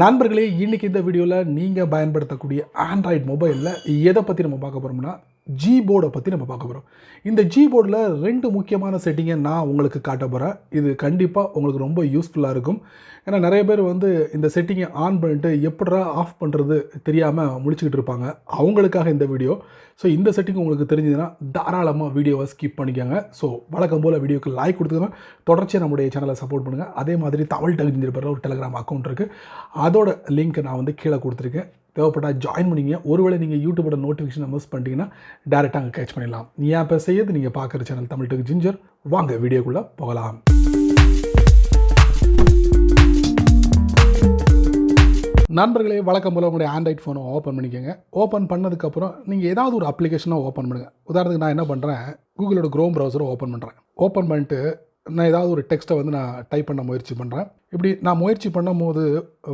நண்பர்களே, இன்னைக்கு இந்த வீடியோவில் நீங்கள் பயன்படுத்தக்கூடிய ஆண்ட்ராய்டு மொபைலில் எதை பற்றி நம்ம பார்க்க போகிறோம்னா Gboard பற்றி நம்ம பார்க்க போகிறோம். இந்த Gboardல 2 முக்கியமான செட்டிங்கை நான் உங்களுக்கு காட்ட போகிறேன். இது கண்டிப்பாக உங்களுக்கு ரொம்ப யூஸ்ஃபுல்லாக இருக்கும். ஏன்னா நிறைய பேர் இந்த செட்டிங்கை ஆன் பண்ணிட்டு எப்படா ஆஃப் பண்ணுறது தெரியாமல் முழிச்சுக்கிட்டு இருப்பாங்க. அவங்களுக்காக இந்த வீடியோ. ஸோ இந்த செட்டிங் உங்களுக்கு தெரிஞ்சதுன்னா தாராளமாக வீடியோவை ஸ்கிப் பண்ணிக்கோங்க. ஸோ வழக்கம் போல் வீடியோக்கு லைக் கொடுத்துக்கோங்க. தொடர்ச்சியாக நம்முடைய சேனலை சப்போர்ட் பண்ணுங்கள். அதே மாதிரி தமிழ் டெக் ஒரு டெலிகிராம் அக்கௌண்ட் இருக்குது. அதோட லிங்க் நான் கீழே கொடுத்துருக்கேன். தேவைப்பட்டால் ஜாயின் பண்ணிங்க. ஒருவேளை நீங்கள் யூடியூபோட நோட்டிஃபிகேஷன் மிஸ் பண்ணிட்டீங்கன்னா டேரெக்டாக அங்கே கேட்ச் பண்ணிடலாம். ஏன் இப்போ செய்யறது நீங்கள் பார்க்குற சேனல் தமிழ் டெக் ஜிஞ்சர். வாங்க வீடியோக்குள்ளே போகலாம். நண்பர்களே, வழக்கம் போல் உங்களுடைய ஆண்ட்ராய்ட் ஃபோனை ஓப்பன் பண்ணிக்கோங்க. ஓப்பன் பண்ணதுக்கப்புறம் நீங்கள் ஏதாவது ஒரு அப்ளிகேஷனாக ஓப்பன் பண்ணுங்கள். உதாரணத்துக்கு நான் என்ன பண்ணுறேன், கூகுளோட க்ரோம் ப்ரௌசரை ஓப்பன் பண்ணுறேன். ஓப்பன் பண்ணிட்டு நான் ஏதாவது ஒரு டெக்ஸ்ட்டை நான் டைப் பண்ண முயற்சி பண்ணுறேன். இப்படி நான் முயற்சி பண்ணும் போது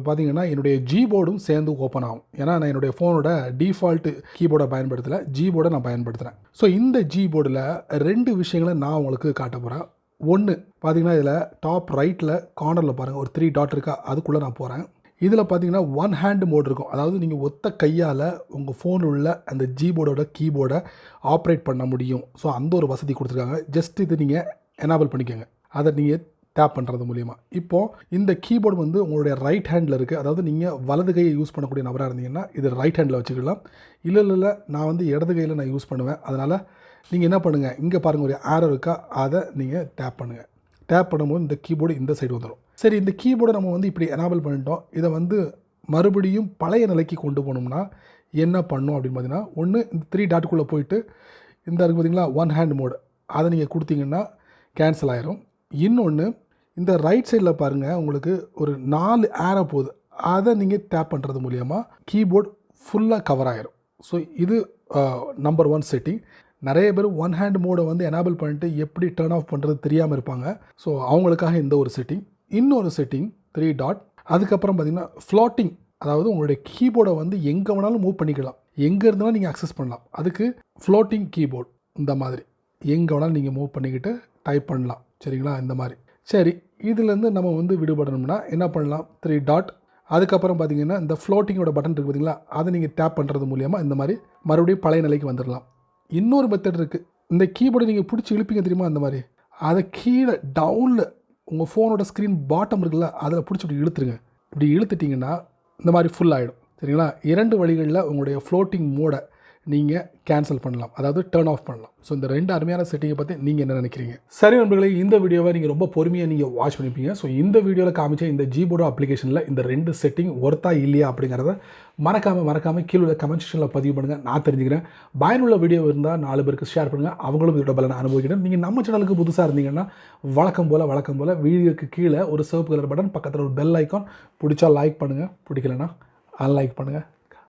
பார்த்திங்கன்னா என்னுடைய Gboardம் சேர்ந்து ஓப்பன் ஆகும். ஏன்னா நான் என்னுடைய ஃபோனோட டிஃபால்ட்டு கீபோர்டை பயன்படுத்தலை, Gboardை நான் பயன்படுத்துகிறேன். ஸோ இந்த Gboardல 2 விஷயங்களை நான் உங்களுக்கு காட்ட போகிறேன். ஒன்று பார்த்திங்கன்னா இதில் டாப் ரைட்டில் கார்னரில் பாருங்கள் ஒரு 3 டாட் இருக்கா, அதுக்குள்ளே நான் போகிறேன். இதில் பார்த்தீங்கன்னா 1 ஹேண்ட் மோட் இருக்கும். அதாவது நீங்கள் ஒத்த கையால் உங்கள் ஃபோனில் உள்ள அந்த Gboardோட கீபோர்டை ஆப்ரேட் பண்ண முடியும். ஸோ அந்த ஒரு வசதி கொடுத்துருக்காங்க. ஜஸ்ட் இது நீங்கள் எனேபிள் பண்ணிக்கோங்க. அதை நீங்கள் டேப் பண்ணுறது மூலிமா. இப்போது இந்த கீபோர்டு உங்களுடைய ரைட் ஹேண்டில் இருக்குது. அதாவது நீங்கள் வலது கையை யூஸ் பண்ணக்கூடிய நபராக இருந்தீங்கன்னா இது ரைட் ஹேண்டில் வச்சுக்கலாம். இல்லை நான் இடது கையில் நான் யூஸ் பண்ணுவேன். அதனால் நீங்கள் என்ன பண்ணுங்கள், இங்கே பாருங்கள் ஒரு ஆரோ இருக்கா, அதை நீங்கள் டேப் பண்ணுங்கள். டேப் பண்ணும்போது இந்த கீபோர்டு இந்த சைடு வந்துடும். சரி, இந்த கீபோர்டை நம்ம இப்படி எனேபிள் பண்ணிட்டோம். இதை மறுபடியும் பழைய நிலைக்கு கொண்டு போகணும்னா என்ன பண்ணணும் அப்படின்னு பார்த்தீங்கன்னா, ஒன்று இந்த 3 டாட்டுக்குள்ளே போயிட்டு இந்த இருக்குது பார்த்தீங்களா 1 ஹேண்ட் மோடு, அதை நீங்கள் கொடுத்தீங்கன்னா கேன்சல் ஆயிரும். இன்னொன்று இந்த ரைட் சைடில் பாருங்கள் உங்களுக்கு ஒரு 4 ஆரோ போகுது. அதை நீங்கள் டேப் பண்ணுறது மூலிமா கீபோர்டு ஃபுல்லாக கவர் ஆகிரும். ஸோ இது நம்பர் 1 செட்டிங். நிறைய பேர் 1 ஹேண்ட் மோடை எனேபிள் பண்ணிட்டு எப்படி டர்ன் ஆஃப் பண்ணுறது தெரியாமல் இருப்பாங்க. ஸோ அவங்களுக்காக இந்த ஒரு செட்டிங். இன்னொரு செட்டிங் 3 டாட். அதுக்கப்புறம் பார்த்திங்கன்னா ஃப்ளாட்டிங், அதாவது உங்களுடைய கீபோர்டை எங்கே வேணாலும் மூவ் பண்ணிக்கலாம், எங்கே இருந்தாலும் நீங்கள் அக்சஸ் பண்ணலாம். அதுக்கு ஃப்ளோட்டிங் கீபோர்ட் இந்த மாதிரி எங்கே வேணாலும் நீங்கள் மூவ் பண்ணிக்கிட்டு டைப் பண்ணலாம். சரிங்களா, இந்த மாதிரி. சரி, இதுலேருந்து நம்ம விடுபடணும்னா என்ன பண்ணலாம், 3 டாட். அதுக்கப்புறம் பார்த்திங்கன்னா இந்த ஃப்ளோட்டிங்கோட பட்டன் இருக்குது பார்த்திங்களா, அதை நீங்கள் டேப் பண்ணுறது மூலிமா இந்த மாதிரி மறுபடியும் பழைய நிலைக்கு வந்துடலாம். இன்னொரு மெத்தட் இருக்குது. இந்த கீபோர்டை நீங்கள் பிடிச்சி இழுப்பீங்க தெரியுமா, அந்த மாதிரி அதை கீழே டவுனில் உங்கள் ஃபோனோட ஸ்க்ரீன் பாட்டம் இருக்குல்ல, அதில் பிடிச்சி இப்படி இழுத்துருங்க. இப்படி இழுத்துட்டிங்கன்னா இந்த மாதிரி ஃபுல் ஆகிடும். சரிங்களா, 2 வழிகளில் உங்களுடைய ஃப்ளோட்டிங் மோடை நீங்கள் கேன்சல் பண்ணலாம், அதாவது டர்ன் ஆஃப் பண்ணலாம். ஸோ இந்த 2 அருமையான செட்டிங்கை பற்றி நீங்கள் என்ன நினைக்கிறீங்க? சரி நண்பர்களே, இந்த வீடியோவை நீங்கள் ரொம்ப பொறுமையாக நீங்கள் வாட்ச் பண்ணிப்பீங்க. ஸோ இந்த வீடியோவில் காமிச்ச இந்த Gboard அப்ளிகேஷனில் இந்த 2 செட்டிங் ஒர்த்தா இல்லையா அப்படிங்கிறத மறக்காமல் கீழே உள்ள கமெண்ட் செக்ஷனில் பதிவு பண்ணுங்கள். நான் தெரிஞ்சுக்கிறேன். பயனுள்ள வீடியோ இருந்தால் 4 பேருக்கு ஷேர் பண்ணுங்கள். அவங்களும் இதோட பலனை அனுபவிக்கிறேன். நீங்கள் நம்ம சேனலுக்கு புதுசாக இருந்தீங்கன்னா வழக்கம் போல் வீடியோக்கு கீழே ஒரு சிவப்பு கலர் பட்டன், பக்கத்தில் ஒரு பெல் ஐக்கான், பிடிச்சா லைக் பண்ணுங்கள், பிடிக்கலன்னா அன்லைக் பண்ணுங்கள்.